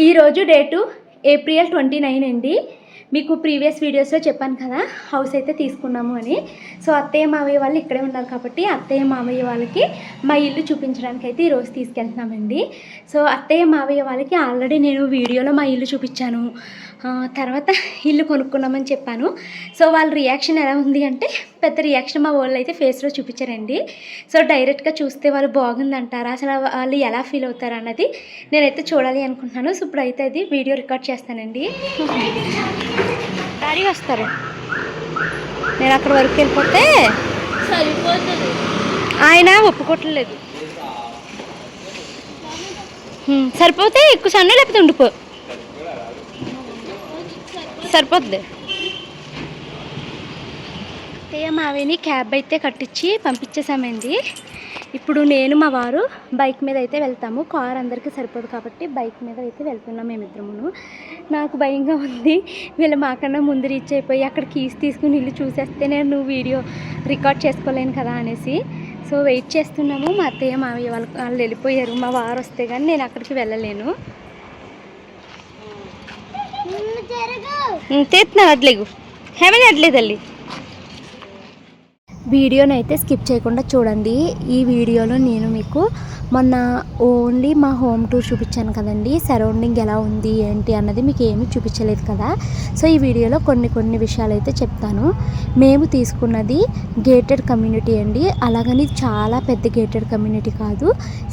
ఈరోజు date April 29 అండి. మీకు ప్రీవియస్ వీడియోస్లో చెప్పాను కదా హౌస్ అయితే తీసుకున్నాము అని. సో అత్తయ్య మావయ్య వాళ్ళు ఇక్కడే ఉన్నారు కాబట్టి అత్తయ్య మావయ్య వాళ్ళకి మా ఇల్లు చూపించడానికి అయితే ఈరోజు తీసుకెళ్తున్నామండి. సో అత్తయ్య మావయ్య వాళ్ళకి ఆల్రెడీ నేను వీడియోలో మా ఇల్లు చూపించాను, తర్వాత ఇల్లు కొనుక్కున్నామని చెప్పాను. సో వాళ్ళ రియాక్షన్ ఎలా ఉంది అంటే పెద్ద రియాక్షన్ మా వాళ్ళు అయితే ఫేస్లో చూపించారండి. సో డైరెక్ట్గా చూస్తే వాళ్ళు బాగుందంటారా, అసలు వాళ్ళు ఎలా ఫీల్ అవుతారు అన్నది నేనైతే చూడాలి అనుకుంటున్నాను. సో ఇప్పుడైతే అది వీడియో రికార్డ్ చేస్తానండి. డాడీ వస్తారు, నేను అక్కడ వరకు వెళ్ళిపోతే సరిపోతుంది. ఆయన ఒప్పుకోవట్లేదు. సరిపోతే ఎక్కువ సన్న లేకపోతే ఉండిపో, సరిపోద్ది. మావిని క్యాబ్ అయితే కట్టించి పంపించేసామండి. ఇప్పుడు నేను మా వారు బైక్ మీద అయితే వెళ్తాము. కార్ అందరికీ సరిపోదు కాబట్టి బైక్ మీద అయితే వెళ్తున్నాం మేమిద్దరమును. నాకు భయంగా ఉంది, వీళ్ళు మాకన్నా ముందు రీచ్ అయిపోయి అక్కడ కీస్ తీసుకుని ఇల్లు చూసేస్తే నేను వీడియో రికార్డ్ చేసుకోలేను కదా అనేసి సో వెయిట్ చేస్తున్నాము. మా అత్తయ్య మావయ్య వాళ్ళు వెళ్ళిపోయారు. మా వారు వస్తే కానీ నేను అక్కడికి వెళ్ళలేను. తీస్తున్నా వదిలేగు, హేమని వదిలేదు తల్లి. వీడియోని అయితే స్కిప్ చేయకుండా చూడండి. ఈ వీడియోలో నేను మీకు మొన్న ఓన్లీ మా హోమ్ టూర్ చూపించాను కదండి, సరౌండింగ్ ఎలా ఉంది ఏంటి అన్నది మీకు ఏమీ చూపించలేదు కదా. సో ఈ వీడియోలో కొన్ని విషయాలు అయితే చెప్తాను. మేము తీసుకున్నది గేటెడ్ కమ్యూనిటీ అండి, అలాగని చాలా పెద్ద గేటెడ్ కమ్యూనిటీ కాదు,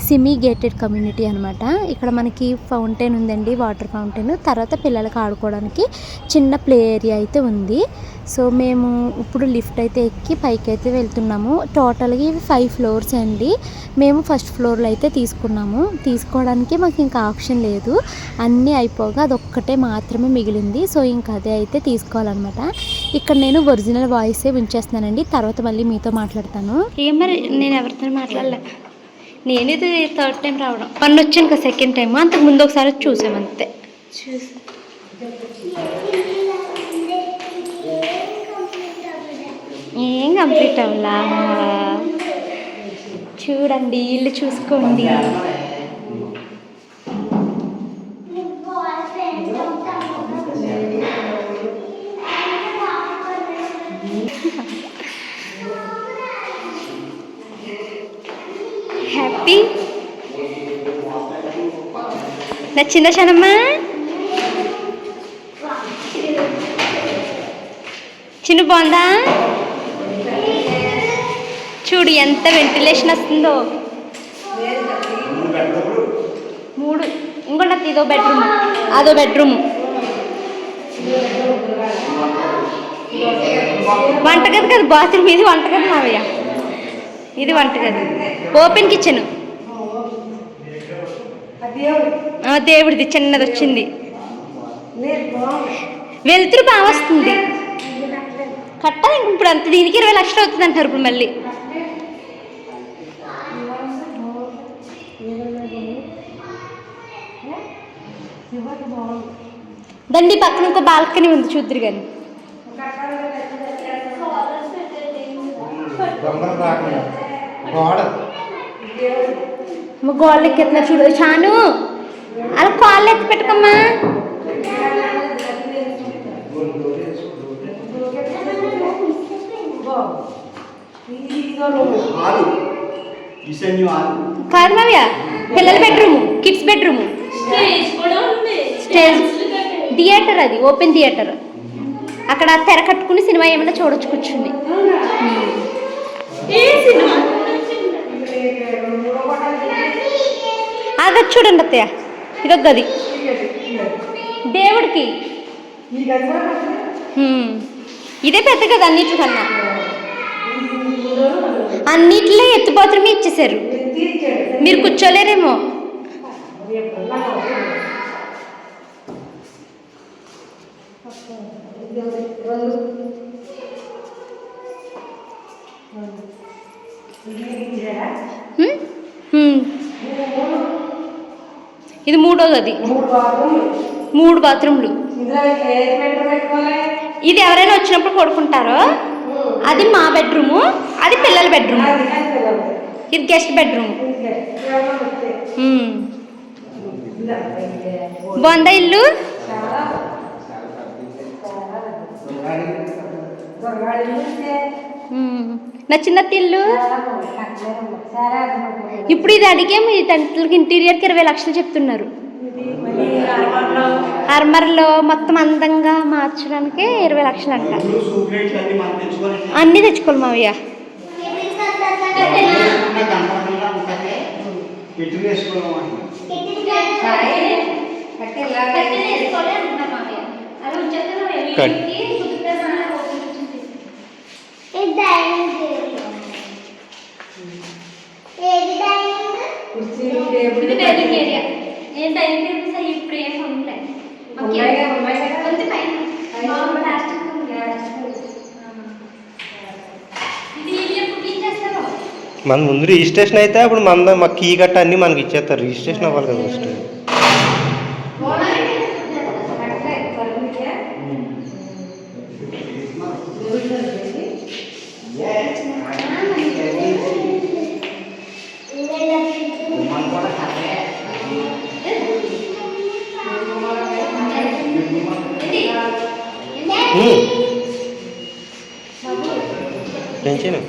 సెమీ గేటెడ్ కమ్యూనిటీ అనమాట. ఇక్కడ మనకి ఫౌంటైన్ ఉందండి, వాటర్ ఫౌంటైన్, తర్వాత పిల్లలకి ఆడుకోవడానికి చిన్న ప్లే ఏరియా అయితే ఉంది. సో మేము ఇప్పుడు లిఫ్ట్ అయితే ఎక్కి పైకి అయితే వెళ్తున్నాము. టోటల్గా ఇవి 5 ఫ్లోర్స్ అండి. మేము ఫస్ట్ ఫ్లోర్లో అయితే తీసుకున్నాము. తీసుకోవడానికి మాకు ఇంకా ఆప్షన్ లేదు, అన్నీ అయిపోగా అదొక్కటే మాత్రమే మిగిలింది. సో ఇంకా అదే అయితే తీసుకోవాలన్నమాట. ఇక్కడ నేను ఒరిజినల్ వాయిసే ఉంచేస్తున్నానండి, తర్వాత మళ్ళీ మీతో మాట్లాడతాను. ఏం మరి నేను ఎవరితో మాట్లాడలే, నేను ఇది 3rd టైం రావడం. మొన్న వచ్చాను కదా 2nd టైం, అంతకు ముందు ఒకసారి చూసాం అంతే. ఏం కంప్లీట్ అవ్వలా, చూడండి ఇల్లు చూసుకోండి. హ్యాపీ నచ్చిందా షనమ్మా? చిన్న బాగుందా? చూడు ఎంత వెంటిలేషన్ వస్తుందో. 3 ఇంకోటి ఇదో బెడ్రూమ్, అదో బెడ్రూమ్, వంటగది కదా, బాత్రూమ్. ఇది వంటగది మావయ్య, ఇది వంటగది, ఓపెన్ కిచెన్, దేవుడిది చిన్నది వచ్చింది. వెలుతురు బాగా వస్తుంది. కట్టాలి ఇప్పుడు అంత, దీనికి 20 లక్షలు అవుతుంది అంటారు ఇప్పుడు మళ్ళీ. దండి పక్కన ఇంకో బాల్కనీ ఉంది, చూద్దరు కానీ. గోళ్ళు ఎక్కిస్తున్నా చూడు చాను, అలా కాళ్ళు ఎత్తి పెట్టుకమ్మా. కాదు మావయ్య, పిల్లల bedroom, kids bedroom, stage, theatre, అది ఓపెన్ థియేటర్. అక్కడ తెర కట్టుకుని సినిమా ఏమైనా చూడొచ్చు కూర్చుని. అది చూడండి అత్తయ్య, ఇదొక గది దేవుడికి. ఇదే పెద్ద గది అన్నిటికన్నా, అన్నిట్లో ఎత్తు బాత్రూమ్ ఇచ్చేసారు, మీరు కూర్చోలేరేమో. ఇది 3వ గది, 3 బాత్రూమ్లు. ఇది ఎవరైనా వచ్చినప్పుడు పడుకుంటారో, అది మా బెడ్రూము, అది పిల్లల బెడ్రూమ్, ఇది గెస్ట్ బెడ్రూమ్. బాగుందా ఇల్లు? నచ్చిందా ఇల్లు? ఇప్పుడు ఇది అడిగేమో ఈ టెంట్లకి ఇంటీరియర్కి 20 లక్షలు చెప్తున్నారు. ఆర్మర్లో మొత్తం అందంగా మార్చడానికి 20 లక్షలు అంట. అన్నీ తెచ్చుకోవాలి మావయ్య. మన ముందు రిజిస్ట్రేషన్ అయితే అప్పుడు మా కీ గట్ట అన్నీ మనకి ఇచ్చేస్తారు. రిజిస్ట్రేషన్ అవ్వాలి కదా ఫస్ట్. పెంచాను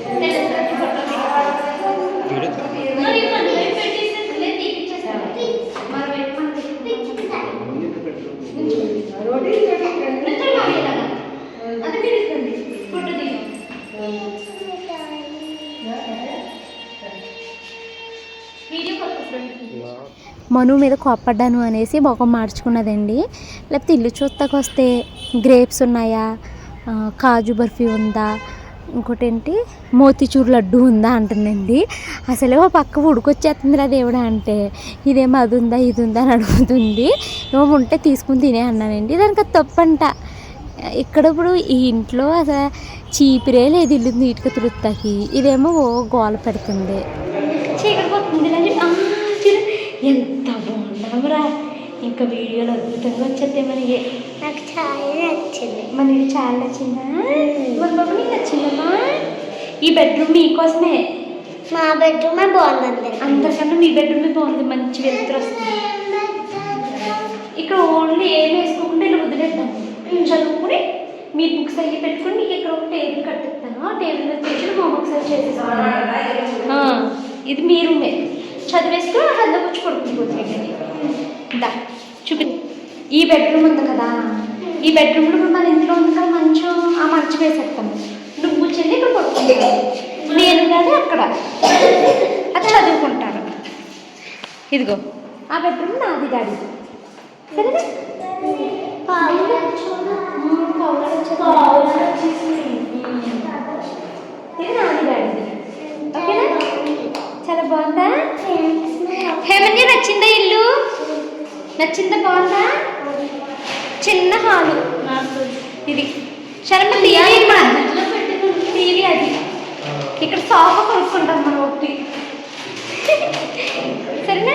మను మీద కోప్పడ్డాను అనేసి ముఖం మార్చుకున్నదండి. లేకపోతే ఇల్లు చూస్తాకు వస్తే గ్రేప్స్ ఉన్నాయా, కాజు బర్ఫీ ఉందా, ఇంకోటి ఏంటి మోతిచూర్ లడ్డు ఉందా అంటుందండి. అసలు ఓ పక్క ఉడికొచ్చేస్తుందిరా దేవుడా అంటే ఇదేమో అది ఉందా ఇది ఉందా అని అడుగుతుంది. ఏమో ఉంటే తీసుకుని తినే అన్నానండి. దానికి అది తప్పంట. ఇక్కడ ఇప్పుడు ఈ ఇంట్లో అసలు చీపిరే లేదు ఇల్లు నీట్గా తుడుతాకి, ఇదేమో ఓ గోల పెడుతుంది. చీకటి పోతుంది ఎంత బాగున్నావురా. ఇంకా వీడియోలో అద్భుతంగా వచ్చేద్దే మనకి. నాకు చాలా నచ్చింది. మనకి చాలా నచ్చిందా? మన బాబు నీకు నచ్చిందమ్మా? ఈ బెడ్రూమ్ మీకోసమే. మా బెడ్రూమే బాగుందండి. అందరికన్నా మీ బెడ్రూమే బాగుంది. మంచి వెలుతురు వస్తుంది. ఇక్కడ ఓన్లీ ఏం వేసుకోకుండా ఇలా వదిలేద్దాం. చదువుకుని మీ బుక్స్ అయ్యి పెట్టుకుని మీకు ఇక్కడ ఒక టేబుల్ కట్టిస్తాను. ఆ టేబుల్ మీద తెచ్చి హోంవర్క్ సార్ చేసేస్తాను. ఇది మీ రూమే. చదివేస్తూ హద్ద కూర్చి పడుకుంటుపోతుంది. దా చూపి. ఈ బెడ్రూమ్ ఉంది కదా, ఈ బెడ్రూమ్లో ఇప్పుడు మన ఇంట్లో ఉంది కదా మంచం, ఆ మంచం వేసేస్తాము. నువ్వు కూర్చొని ఇక్కడ పడుకుంటాను, నేను కానీ అక్కడ అది చదువుకుంటాను. ఇదిగో ఆ బెడ్రూమ్ నాది డాడీ. సరేనా? ఇది నాది డాడీ. ఓకేనా? చాలా బాగుందా? హేమండి నచ్చిందా ఇల్లు? నచ్చిందా? బాగుందా? చిన్న హాలు ఇది. శర్మ టీవీ అది. ఇక్కడ సోఫా కొనుక్కుంటాం మనం ఒకటి. సరేనా?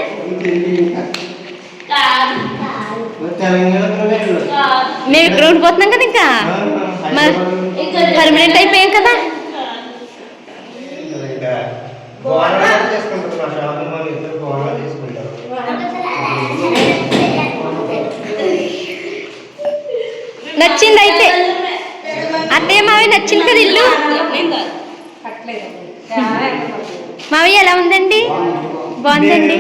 మేము ఇక్కడ ఉండిపోతున్నాం కదా, ఇంకా పర్మనెంట్ అయిపోయాం కదా. నచ్చింది అయితే అత్తయ్య మావి నచ్చింది కదా ఇల్లు? మావి ఎలా ఉందండి? బాగుందండి.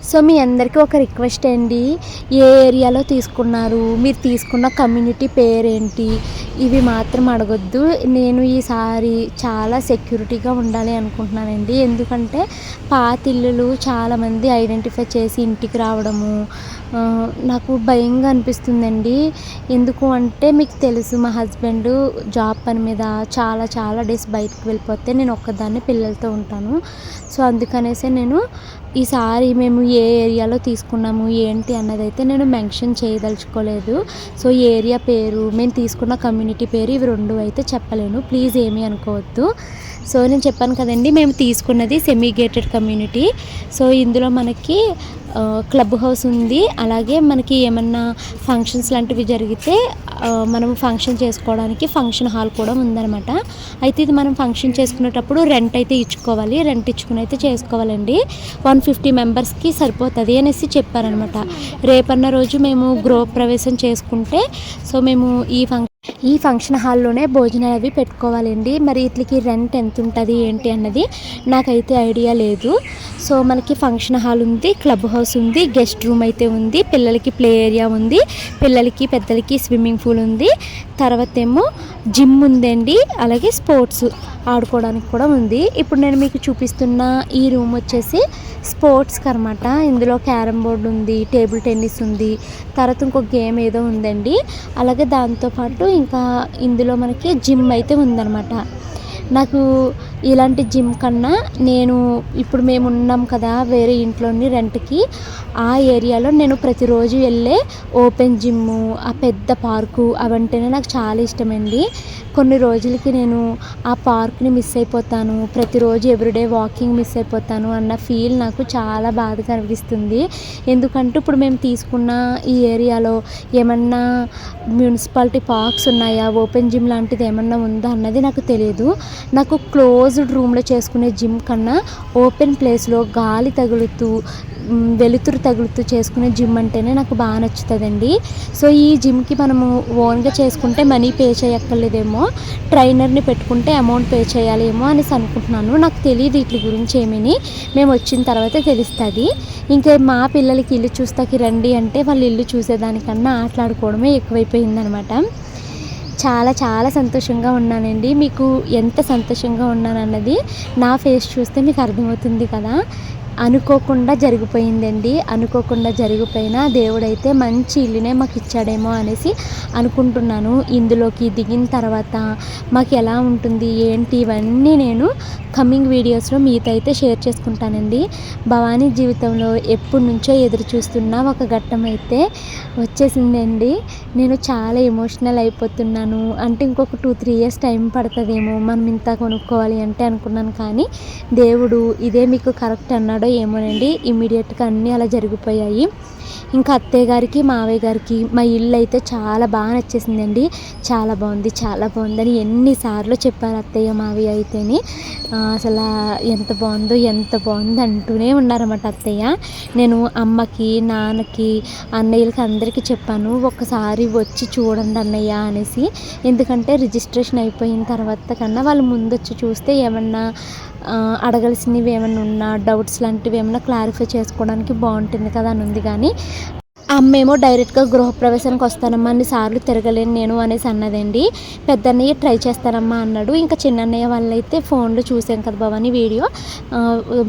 సో మీ అందరికీ ఒక రిక్వెస్ట్ అండి, ఏ ఏరియాలో తీసుకున్నారు, మీరు తీసుకున్న కమ్యూనిటీ పేరేంటి, ఇవి మాత్రం అడగొద్దు. నేను ఈసారి చాలా సెక్యూరిటీగా ఉండాలి అనుకుంటున్నానండి. ఎందుకంటే పాత ఇల్లులు చాలామంది ఐడెంటిఫై చేసి ఇంటికి రావడము నాకు భయంగా అనిపిస్తుందండి. ఎందుకు అంటే మీకు తెలుసు, మా హస్బెండ్ జాబ్ పని మీద చాలా డేస్ బయటకు వెళ్ళిపోతే నేను ఒక్కదాన్ని పిల్లలతో ఉంటాను. సో అందుకనేసి నేను ఈసారి మేము ఏ ఏరియాలో తీసుకున్నాము ఏంటి అన్నదైతే నేను మెన్షన్ చేయదలుచుకోలేదు. సో ఏరియా పేరు, మేము తీసుకున్న కమ్యూనిటీ పేరు, ఇవి రెండు అయితే చెప్పలేను. ప్లీజ్ ఏమీ అనుకోవద్దు. సో నేను చెప్పాను కదండి, మేము తీసుకున్నది సెమీ గేటెడ్ కమ్యూనిటీ. సో ఇందులో మనకి క్లబ్ హౌస్ ఉంది. అలాగే మనకి ఏమన్నా ఫంక్షన్స్ లాంటివి జరిగితే మనం ఫంక్షన్ చేసుకోవడానికి ఫంక్షన్ హాల్ కూడా ఉందన్నమాట. అయితే ఇది మనం ఫంక్షన్ చేసుకునేటప్పుడు రెంట్ అయితే ఇచ్చుకోవాలి. రెంట్ ఇచ్చుకుని అయితే చేసుకోవాలండి. 150 మెంబర్స్కి సరిపోతుంది అనేసి చెప్పారనమాట. రేపన్న రోజు మేము గృహప్రవేశం చేసుకుంటే సో మేము ఈ ఫంక్షన్ హాల్లోనే భోజనాలు అవి పెట్టుకోవాలండి. మరి వీటికి రెంట్ ఎంత ఉంటుంది ఏంటి అన్నది నాకైతే ఐడియా లేదు. సో మనకి ఫంక్షన్ హాల్ ఉంది, క్లబ్ హౌస్ ఉంది, గెస్ట్ రూమ్ అయితే ఉంది, పిల్లలకి ప్లే ఏరియా ఉంది, పిల్లలకి పెద్దలకి స్విమ్మింగ్ పూల్ ఉంది, తర్వాత ఏమో జిమ్ ఉందండి, అలాగే స్పోర్ట్స్ ఆడుకోవడానికి కూడా ఉంది. ఇప్పుడు నేను మీకు చూపిస్తున్న ఈ రూమ్ వచ్చేసి స్పోర్ట్స్కి అనమాట. ఇందులో క్యారమ్ బోర్డు ఉంది, టేబుల్ టెన్నిస్ ఉంది, తర్వాత ఇంకొక గేమ్ ఏదో ఉందండి. అలాగే దాంతోపాటు ఇంకా ఇందులో మనకి జిమ్ అయితే ఉందన్నమాట. నాకు ఇలాంటి జిమ్ కన్నా ఇప్పుడు మేము ఉన్నాం కదా వేరే ఇంట్లోని రెంట్కి, ఆ ఏరియాలో నేను ప్రతిరోజు వెళ్ళే ఓపెన్ జిమ్ము, ఆ పెద్ద పార్కు అవంటేనే నాకు చాలా ఇష్టమండి. కొన్ని రోజులకి నేను ఆ పార్క్ని మిస్ అయిపోతాను, ప్రతిరోజు ఎవ్రీడే వాకింగ్ మిస్ అయిపోతాను అన్న ఫీల్ నాకు చాలా బాధగా అనిపిస్తుంది. ఎందుకంటే ఇప్పుడు మేము తీసుకున్న ఈ ఏరియాలో ఏమన్నా మున్సిపాలిటీ పార్క్స్ ఉన్నాయా, ఓపెన్ జిమ్ లాంటిది ఏమన్నా ఉందా అన్నది నాకు తెలియదు. నాకు క్లోజ్డ్ రూమ్లో చేసుకునే జిమ్ కన్నా ఓపెన్ ప్లేస్లో గాలి తగులుతూ వెలుతురు తగులుతూ చేసుకునే జిమ్ అంటేనే నాకు బాగా నచ్చుతుందండి. సో ఈ జిమ్కి మనము ఓన్గా చేసుకుంటే మనీ పే చేయక్కర్లేదేమో, ట్రైనర్ని పెట్టుకుంటే అమౌంట్ పే చేయాలేమో అనేసి అనుకుంటున్నాను. నాకు తెలియదు వీటి గురించి ఏమీ, మేము వచ్చిన తర్వాత తెలుస్తుంది. ఇంకా మా పిల్లలకి ఇల్లు చూస్తాకి రండి అంటే వాళ్ళు ఇల్లు చూసేదానికన్నా ఆటలాడుకోవడమే ఎక్కువైపోయిందనమాట. చాలా చాలా సంతోషంగా ఉన్నానండి. మీకు ఎంత సంతోషంగా ఉన్నానన్నది నా ఫేస్ చూస్తే మీకు అర్థమవుతుంది కదా. అనుకోకుండా జరిగిపోయిందండి. అనుకోకుండా జరిగిపోయినా దేవుడైతే మంచి ఇల్లునే మాకు ఇచ్చాడేమో అనేసి అనుకుంటున్నాను. ఇందులోకి దిగిన తర్వాత మాకు ఎలా ఉంటుంది ఏంటి ఇవన్నీ నేను కమింగ్ వీడియోస్లో మీతో అయితే షేర్ చేసుకుంటానండి. భవానీ జీవితంలో ఎప్పటి నుంచో ఎదురు చూస్తున్న ఒక ఘట్టం అయితే వచ్చేసిందండి. నేను చాలా ఎమోషనల్ అయిపోతున్నాను. అంటే ఇంకొక 2-3 ఇయర్స్ టైం పడుతుందేమో మనం ఇంత కొనుక్కోవాలి అంటే అనుకున్నాను. కానీ దేవుడు ఇదే మీకు కరెక్ట్ అన్నాడో ఏమోనండి, ఇమ్మీడియట్గా అన్నీ అలా జరిగిపోయాయి. ఇంకా అత్తయ్య గారికి మావయ్య గారికి మా ఇల్లు అయితే చాలా బాగా నచ్చేసిందండి. చాలా బాగుంది, చాలా బాగుందని ఎన్నిసార్లు చెప్పారు అత్తయ్య మావయ్య అయితేని. అసలు ఎంత బాగుందో ఎంత బాగుంది అంటూనే ఉన్నారన్నమాట అత్తయ్య. నేను అమ్మకి, నాన్నకి, అన్నయ్యలకి అందరికీ చెప్పాను, ఒక్కసారి వచ్చి చూడండి అన్నయ్య అనేసి. ఎందుకంటే రిజిస్ట్రేషన్ అయిపోయిన తర్వాత కన్నా వాళ్ళు ముందు వచ్చి చూస్తే ఏమన్నా అడగాల్సినవి ఏమైనా ఉన్నా, డౌట్స్ లాంటివి ఏమైనా క్లారిఫై చేసుకోవడానికి బాగుంటుంది కదా అని ఉంది. కానీ అమ్మేమో డైరెక్ట్గా గృహప్రవేశానికి వస్తానమ్మా, అన్నిసార్లు తిరగలేను నేను అనేసి అన్నదండి. పెద్దన్నయ్య ట్రై చేస్తానమ్మా అన్నాడు. ఇంకా చిన్నన్నయ్య వాళ్ళైతే ఫోన్లో చూసాం కదా భవాని వీడియో,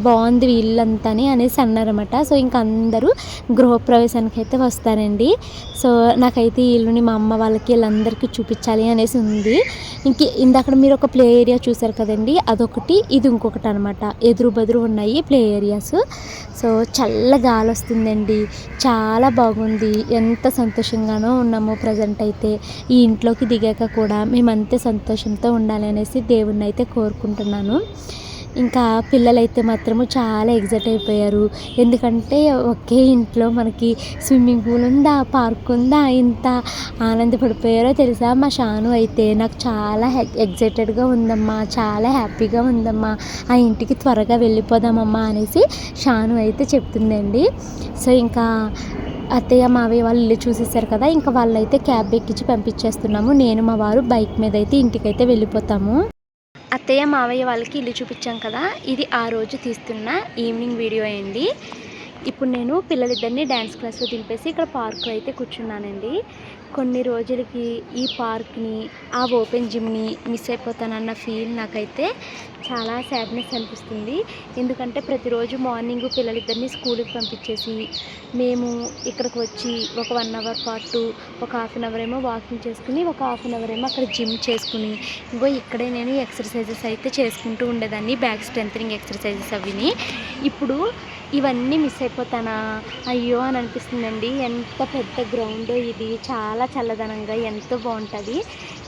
బాగుంది వీళ్ళంతా అనేసి అన్నారన్నమాట. సో ఇంకా అందరూ గృహప్రవేశానికి అయితే వస్తారండి. సో నాకైతే ఈ ఇల్లుని మా అమ్మ వాళ్ళకి వీళ్ళందరికీ చూపించాలి అనేసి ఉంది. ఇందాక మీరు ఒక ప్లే ఏరియా చూసారు కదండి, అదొకటి, ఇది ఇంకొకటి అనమాట. ఎదురు బదురు ఉన్నాయి ప్లే ఏరియాస్. సో చల్ల గాలి వస్తుందండి, చాలా బాగుంది. ఎంత సంతోషంగానో ఉన్నామో ప్రజెంట్ అయితే. ఈ ఇంట్లోకి దిగాక కూడా మేము అంతే సంతోషంతో ఉండాలి అనేసి దేవుణ్ణి అయితే కోరుకుంటున్నాను. ఇంకా పిల్లలైతే మాత్రము చాలా ఎగ్జైట్ అయిపోయారు. ఎందుకంటే ఒకే ఇంట్లో మనకి స్విమ్మింగ్ పూల్ ఉందా, పార్క్ ఉందా, ఇంత ఆనందపడిపోయారో తెలుసా. మా షాను అయితే నాకు చాలా ఎగ్జైటెడ్గా ఉందమ్మా, చాలా హ్యాపీగా ఉందమ్మా, ఆ ఇంటికి త్వరగా వెళ్ళిపోదామమ్మా అనేసి షాను అయితే చెప్తుందండి. సో ఇంకా అత్తయ్య మావయ్య వాళ్ళు ఇల్లు చూసేసారు కదా, ఇంకా వాళ్ళైతే క్యాబ్ ఎక్కించి పంపించేస్తున్నాము. నేను మా వారు బైక్ మీద అయితే ఇంటికైతే వెళ్ళిపోతాము. అత్తయ్య మావయ్య వాళ్ళకి ఇల్లు చూపించాం కదా, ఇది ఆ రోజు తీస్తున్న ఈవినింగ్ వీడియో అండి. ఇప్పుడు నేను పిల్లలిద్దరిని డ్యాన్స్ క్లాస్లో దింపేసి ఇక్కడ పార్క్లో అయితే కూర్చున్నానండి. కొన్ని రోజులకి ఈ పార్క్ని, ఆ ఓపెన్ జిమ్ని మిస్ అయిపోతానన్న ఫీల్ నాకైతే చాలా సాడ్నెస్ అనిపిస్తుంది. ఎందుకంటే ప్రతిరోజు మార్నింగ్ పిల్లలిద్దరిని స్కూల్కి పంపించేసి మేము ఇక్కడికి వచ్చి ఒక 1 అవర్ పాటు ఒక హాఫ్ అన్ అవర్ ఏమో వాకింగ్ చేసుకుని, ఒక హాఫ్ అన్ అవర్ ఏమో అక్కడ జిమ్ చేసుకుని, ఇంకో ఇక్కడే నేను ఎక్సర్సైజెస్ అయితే చేసుకుంటూ ఉండేదాన్ని, బ్యాక్ స్ట్రెంథనింగ్ ఎక్సర్సైజెస్ అవిని. ఇప్పుడు ఇవన్నీ మిస్ అయిపోతానా అయ్యో అని అనిపిస్తుందండి. ఎంత పెద్ద గ్రౌండ్ ఇది, చాలా చాలా చల్లదనంగా ఎంతో బాగుంటుంది.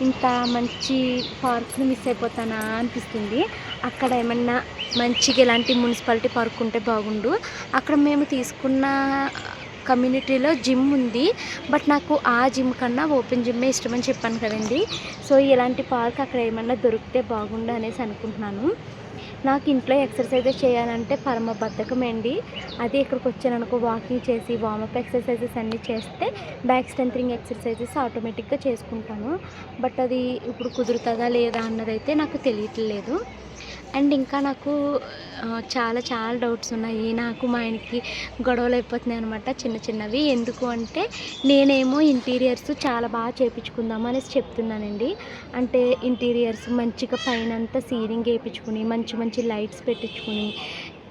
ఇంత మంచి పార్క్ని మిస్ అయిపోతానా అనిపిస్తుంది. అక్కడ ఏమన్నా మంచిగా ఇలాంటి మున్సిపాలిటీ పార్క్ ఉంటే బాగుండు. అక్కడ మేము తీసుకున్న కమ్యూనిటీలో జిమ్ ఉంది, బట్ నాకు ఆ జిమ్ కన్నా ఓపెన్ జిమ్మే ఇష్టమని చెప్పాను కదండి. సో ఇలాంటి పార్క్ అక్కడ ఏమన్నా దొరికితే బాగుండు అనేసి అనుకుంటున్నాను. నాకు ఇంట్లో ఎక్సర్సైజెస్ చేయాలంటే పరమ బద్ధకం అండి. అదే ఇక్కడికి వచ్చాననుకో వాకింగ్ చేసి వార్మప్ ఎక్సర్సైజెస్ అన్నీ చేస్తే బ్యాక్ స్ట్రెంథనింగ్ ఎక్సర్సైజెస్ ఆటోమేటిక్గా చేసుకుంటాను. బట్ అది ఇప్పుడు కుదురుతుందా లేదా అన్నదైతే నాకు తెలియట్లేదు. అండ్ ఇంకా నాకు చాలా చాలా డౌట్స్ ఉన్నాయి. నాకు మా ఆయనకి గొడవలు అయిపోతున్నాయి అనమాట, చిన్న చిన్నవి. ఎందుకు అంటే నేనేమో ఇంటీరియర్స్ చాలా బాగా చేయించుకుందాము అనేసి చెప్తున్నానండి. అంటే ఇంటీరియర్స్ మంచిగా పైనంతా సీలింగ్ వేయించుకుని మంచి మంచి లైట్స్ పెట్టించుకుని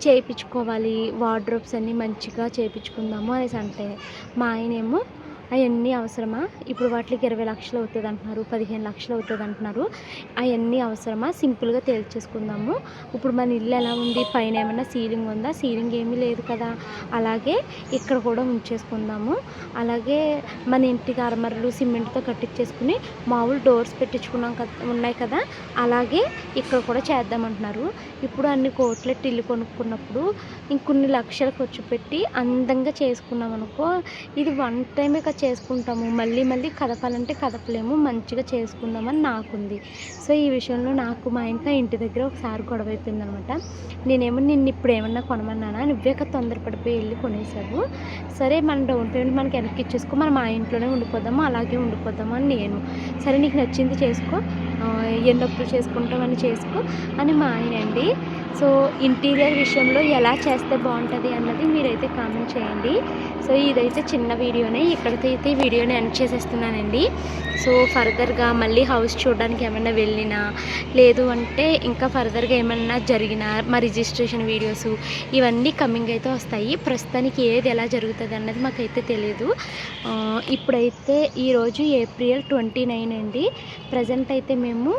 చేయించుకోవాలి, వార్డ్రోబ్స్ అన్నీ మంచిగా చేయించుకుందాము అనేసి అంటే మా ఆయనేమో అవన్నీ అవసరమా, ఇప్పుడు వాటికి 20 లక్షలు అవుతుంది అంటున్నారు, 15 లక్షలు అవుతుంది అంటున్నారు. అవన్నీ అవసరమా, సింపుల్గా తేల్చేసుకుందాము. ఇప్పుడు మన ఇల్లు ఎలా ఉంది, పైన ఏమన్నా సీలింగ్ ఉందా, సీలింగ్ ఏమీ లేదు కదా, అలాగే ఇక్కడ కూడా ఉంచేసుకుందాము. అలాగే మన ఇంటికి అరమరలు సిమెంట్తో కట్టించేసుకుని మామూలు డోర్స్ పెట్టించుకున్నాం ఉన్నాయి కదా, అలాగే ఇక్కడ కూడా చేద్దామంటున్నారు. ఇప్పుడు అన్ని కోట్లెట్టి ఇల్లు కొనుక్కున్నప్పుడు ఇంకొన్ని లక్షలు ఖర్చు పెట్టి అందంగా చేసుకున్నాం అనుకో, ఇది వన్ టైమే చేసుకుంటాము, మళ్ళీ మళ్ళీ కదపాలంటే కదపలేము, మంచిగా చేసుకుందామని నాకుంది. సో ఈ విషయంలో నాకు మా ఇంకా ఇంటి దగ్గర ఒకసారి గొడవ అయిపోయింది అనమాట. నేనేమో నిన్ను ఇప్పుడు ఏమన్నా కొనమన్నానా, నువ్వే తొందరపడిపోయి వెళ్ళి కొనేసావు. సరే మన డౌన్ పేమెంట్ మనకి వెనక్కి ఇచ్చేసుకో, మనం మా ఇంట్లోనే ఉండిపోదాము, అలాగే ఉండిపోదాము అని నేను. సరే నీకు నచ్చింది చేసుకో, ఎన్నొప్పులు చేసుకుంటామని చేసుకో అని మా ఆయన అండి. సో ఇంటీరియర్ విషయంలో ఎలా చేస్తే బాగుంటుంది అన్నది మీరైతే కామెంట్ చేయండి. సో ఇదైతే చిన్న వీడియోనే, ఇక్కడితో అయితే ఈ వీడియోని ఎండ్ చేసేస్తున్నానండి. సో ఫర్దర్గా మళ్ళీ హౌస్ చూడడానికి ఏమైనా వెళ్ళినా, లేదు అంటే ఇంకా ఫర్దర్గా ఏమన్నా జరిగినా మా రిజిస్ట్రేషన్ వీడియోస్ ఇవన్నీ కమింగ్ అయితే వస్తాయి. ప్రస్తుతానికి ఏది ఎలా జరుగుతుంది అన్నది మాకైతే తెలియదు. ఇప్పుడైతే ఈరోజు ఏప్రిల్ 29 అండి. ప్రజెంట్ అయితే మేము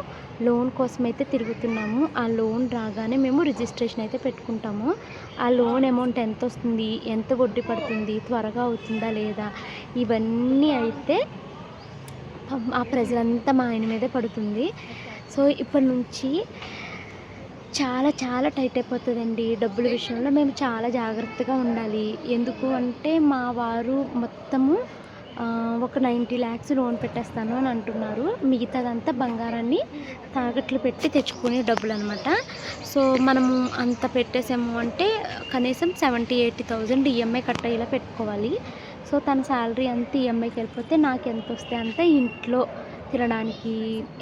లోన్ కోసం అయితే తిరుగుతున్నాము. ఆ లోన్ రాగానే మేము రిజిస్ట్రేషన్ అయితే పెట్టుకుంటాము. ఆ లోన్ అమౌంట్ ఎంత వస్తుంది, ఎంత వడ్డీ పడుతుంది, త్వరగా అవుతుందా లేదా, ఇవన్నీ అయితే ఆ ప్రజలంతా మా ఆయన మీదే పడుతుంది. సో ఇప్పటి నుంచి చాలా చాలా టైట్ అయిపోతుందండి. డబ్బుల విషయంలో మేము చాలా జాగ్రత్తగా ఉండాలి. ఎందుకు అంటే మా వారు మొత్తము ఒక 90 lakhs లోన్ పెట్టేస్తాను అని అంటున్నారు. మిగతాదంతా బంగారాన్ని తాకట్లు పెట్టి తెచ్చుకునే డబ్బులు అనమాట. సో మనము అంత పెట్టేసాము అంటే కనీసం 70,000-80,000 ఈఎంఐ కట్టేలా పెట్టుకోవాలి. సో తన శాలరీ అంతా ఈఎంఐకి వెళ్ళిపోతే నాకు ఎంత వస్తే అంత ఇంట్లో తినడానికి,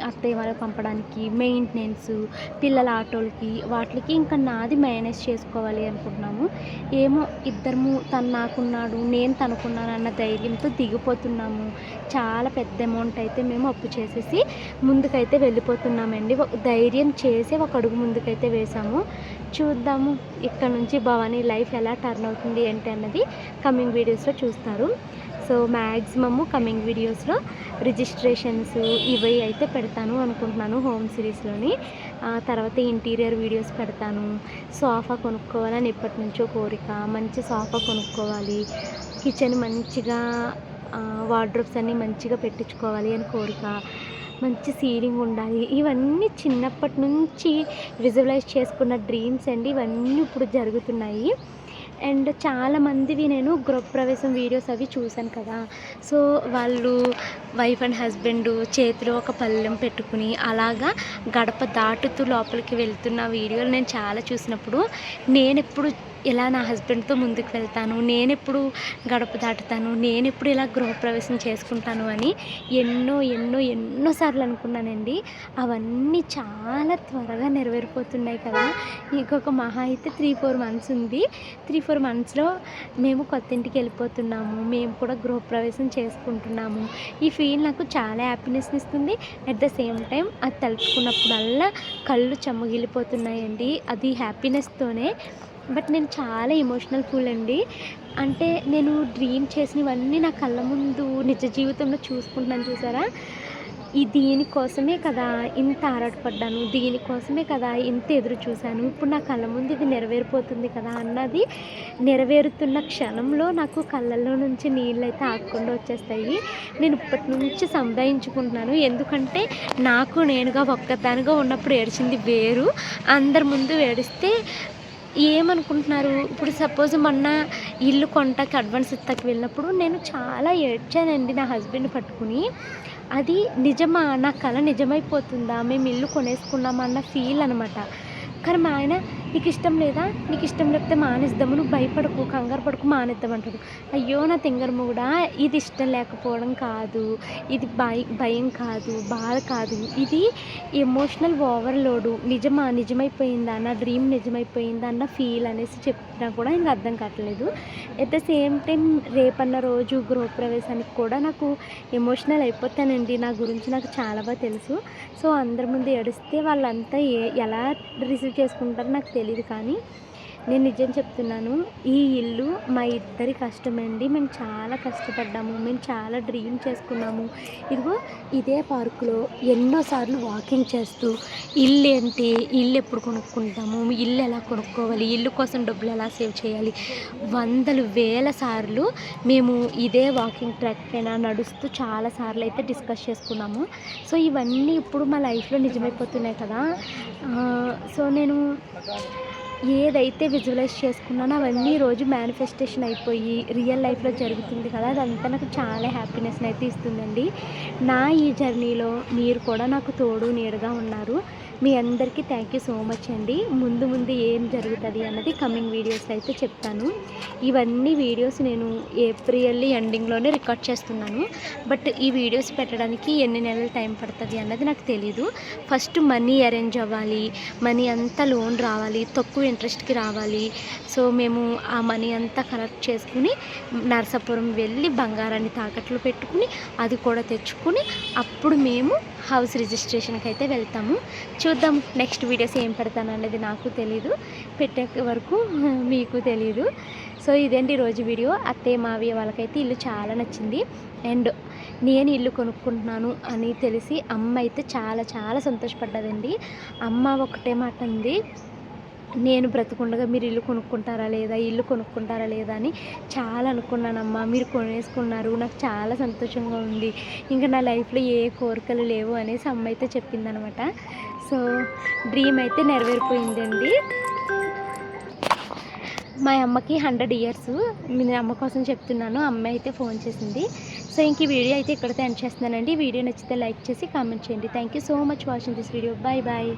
అత్తయ్య వాళ్ళకి పంపడానికి, మెయింటెనెన్స్, పిల్లల ఆటోలకి వాటికి ఇంకా నాది మేనేజ్ చేసుకోవాలి అనుకుంటున్నాము. ఏమో ఇద్దరము, తను నాకున్నాడు నేను తనుకున్నాను అన్న ధైర్యంతో దిగిపోతున్నాము. చాలా పెద్ద అమౌంట్ అయితే మేము అప్పు చేసేసి ముందుకైతే వెళ్ళిపోతున్నామండి. ధైర్యం చేసి ఒక అడుగు ముందుకైతే వేసాము. చూద్దాము ఇక్కడ నుంచి భవానీ లైఫ్ ఎలా టర్న్ అవుతుంది ఏంటి అన్నది కమింగ్ వీడియోస్లో చూస్తారు. సో మ్యాక్సిమము కమింగ్ వీడియోస్లో రిజిస్ట్రేషన్స్ ఇవి అయితే పెడతాను అనుకుంటున్నాను హోమ్ సిరీస్లోని. తర్వాత ఇంటీరియర్ వీడియోస్ పెడతాను. సోఫా కొనుక్కోవాలని ఎప్పటి నుంచో కోరిక, మంచి సోఫా కొనుక్కోవాలి, కిచెన్ మంచిగా వార్డ్రోబ్స్ అన్నీ మంచిగా పెట్టించుకోవాలి అని కోరిక, మంచి సీలింగ్ ఉండాలి. ఇవన్నీ చిన్నప్పటి నుంచి విజువలైజ్ చేసుకున్న డ్రీమ్స్ అండి. ఇవన్నీ ఇప్పుడు జరుగుతున్నాయి. అండ్ చాలామందివి నేను గృహప్రవేశం వీడియోస్ అవి చూశాను కదా. సో వాళ్ళు వైఫ్ అండ్ హస్బెండ్ చేతిలో ఒక పళ్ళెం పెట్టుకుని అలాగా గడప దాటుతూ లోపలికి వెళ్తున్న వీడియోలు నేను చాలా చూసినప్పుడు నేనెప్పుడు ఇలా నా హస్బెండ్తో ముందుకు వెళ్తాను, నేనెప్పుడు గడప దాటుతాను, నేనెప్పుడు ఇలా గృహప్రవేశం చేసుకుంటాను అని ఎన్నోసార్లు అనుకున్నానండి. అవన్నీ చాలా త్వరగా నెరవేరిపోతున్నాయి కదా. ఇంకొక మహా అయితే 3-4 months ఉంది. 3-4 monthsలో మేము కొత్త ఇంటికి వెళ్ళిపోతున్నాము, మేము కూడా గృహప్రవేశం చేసుకుంటున్నాము. ఈ ఫీల్ నాకు చాలా హ్యాపీనెస్ని ఇస్తుంది. అట్ ద సేమ్ టైం అది తలుచుకున్నప్పుడల్లా కళ్ళు చెమ్మగిలిపోతున్నాయండి. అది హ్యాపీనెస్తోనే. బట్ నేను చాలా ఎమోషనల్ ఫుల్ అండి. అంటే నేను డ్రీమ్ చేసినవన్నీ నా కళ్ళ ముందు నిజ జీవితంలో చూసుకుంటున్నాను చూసారా. దీనికోసమే కదా ఇంత ఆరాటపడ్డాను, దీనికోసమే కదా ఇంత ఎదురు చూశాను, ఇప్పుడు నా కళ్ళ ముందు ఇది నెరవేరిపోతుంది కదా అన్నది నెరవేరుతున్న క్షణంలో నాకు కళ్ళల్లో నుంచి నీళ్ళైతే ఆగకుండా వచ్చేస్తాయి. నేను ఇప్పటి నుంచి సంపాదించుకుంటున్నాను. ఎందుకంటే నాకు నేనుగా ఒక్కదానిగా ఉన్నప్పుడు ఏడ్చింది వేరు, అందరి ముందు ఏడిస్తే ఏమనుకుంటున్నారు. ఇప్పుడు సపోజ్ మొన్న ఇల్లు కొంటాకి అడ్వాన్స్ ఇస్తాకి వెళ్ళినప్పుడు నేను చాలా ఏడ్చానండి నా హస్బెండ్ పట్టుకుని. అది నిజమా, నా కళ నిజమైపోతుందా, మేము ఇల్లు కొనేసుకున్నామా అన్న ఫీల్ అనమాట. కానీ మా ఆయన నీకు ఇష్టం లేదా, నీకు ఇష్టం లేకపోతే మానేద్దాము, నువ్వు భయపడకు, కంగారు పడకు, మానేద్దామంటాడు. అయ్యో నా తింగరము కూడా, ఇది ఇష్టం లేకపోవడం కాదు, ఇది భయం కాదు, బాధ కాదు, ఇది ఎమోషనల్ ఓవర్లోడు. నిజమైపోయిందా, నా డ్రీమ్ నిజమైపోయిందా అన్న ఫీల్ అనేసి చెప్పినా కూడా ఇంకా అర్థం కావట్లేదు. ఎట్ ద సేమ్ టైం రేపన్న రోజు గృహప్రవేశానికి కూడా నాకు ఎమోషనల్ అయిపోతానండి. నా గురించి నాకు చాలా బాగా తెలుసు. సో అందరి ముందు ఏడిస్తే వాళ్ళంతా ఎలా రిసీవ్ చేసుకుంటారో నాకు తెలియదు. కానీ నేను నిజం చెప్తున్నాను, ఈ ఇల్లు మా ఇద్దరి కష్టమండి. మేము చాలా కష్టపడ్డాము, మేము చాలా డ్రీమ్ చేసుకున్నాము. ఇదిగో ఇదే పార్కులో ఎన్నోసార్లు వాకింగ్ చేస్తూ ఇల్లు ఏంటి, ఇల్లు ఎప్పుడు కొనుక్కుంటాము, ఇల్లు ఎలా కొనుక్కోవాలి, ఇల్లు కోసం డబ్బులు ఎలా సేవ్ చేయాలి, వందలు వేల సార్లు మేము ఇదే వాకింగ్ ట్రాక్ పైన నడుస్తూ చాలాసార్లు అయితే డిస్కస్ చేసుకున్నాము. సో ఇవన్నీ ఇప్పుడు మా లైఫ్లో నిజమైపోతున్నాయి కదా. సో నేను ఏదైతే విజువలైజ్ చేసుకున్నానో అవన్నీ రోజు మేనిఫెస్టేషన్ అయిపోయి రియల్ లైఫ్లో జరుగుతుంది కదా. అదంతా నాకు చాలా హ్యాపీనెస్ని అయితే ఇస్తుందండి. నా ఈ జర్నీలో మీరు కూడా నాకు తోడు నీడగా ఉన్నారు. మీ అందరికీ థ్యాంక్ యూ సో మచ్ అండి. ముందు ఏం జరుగుతుంది అన్నది కమింగ్ వీడియోస్ అయితే చెప్తాను. ఇవన్నీ వీడియోస్ నేను ఏప్రిల్ ఎండింగ్లోనే రికార్డ్ చేస్తున్నాను. బట్ ఈ వీడియోస్ పెట్టడానికి ఎన్ని నెలలు టైం పడుతుంది అన్నది నాకు తెలీదు. ఫస్ట్ మనీ అరేంజ్ అవ్వాలి, మనీ అంతా లోన్ రావాలి, తక్కువ ఇంట్రెస్ట్కి రావాలి. సో మేము ఆ మనీ అంతా కలెక్ట్ చేసుకుని నరసాపురం వెళ్ళి బంగారాన్ని తాకట్లు పెట్టుకుని అది కూడా తెచ్చుకుని అప్పుడు మేము హౌస్ రిజిస్ట్రేషన్కి అయితే వెళ్తాము. చూద్దాం నెక్స్ట్ వీడియోస్ ఏం పెడతాను అనేది నాకు తెలీదు, పెట్టే వరకు మీకు తెలీదు. సో ఇదేంటి ఈరోజు వీడియో. అత్తయ్య మావయ్య వాళ్ళకైతే ఇల్లు చాలా నచ్చింది. అండ్ నేను ఇల్లు కొనుక్కుంటున్నాను అని తెలిసి అమ్మ అయితే చాలా చాలా సంతోషపడ్డదండి. అమ్మ ఒకటే మాట అంది, నేను బ్రతుకుండగా మీరు ఇల్లు కొనుక్కుంటారా లేదా అని చాలా అనుకున్నానమ్మా, మీరు కొనేసుకున్నారు, నాకు చాలా సంతోషంగా ఉంది, ఇంకా నా లైఫ్లో ఏ కోరికలు లేవు అనేసి అమ్మ అయితే చెప్పిందనమాట. సో డ్రీమ్ అయితే నెరవేరిపోయిందండి. మా అమ్మకి 100 years. నేను అమ్మ కోసం చెప్తున్నాను. అమ్మ అయితే ఫోన్ చేసింది. సో ఇంక ఈ వీడియో అయితే ఇక్కడితో ఎండ్ చేస్తున్నానండి. వీడియో నచ్చితే లైక్ చేసి కామెంట్ చేయండి. Thank you so much watching this video. Bye bye.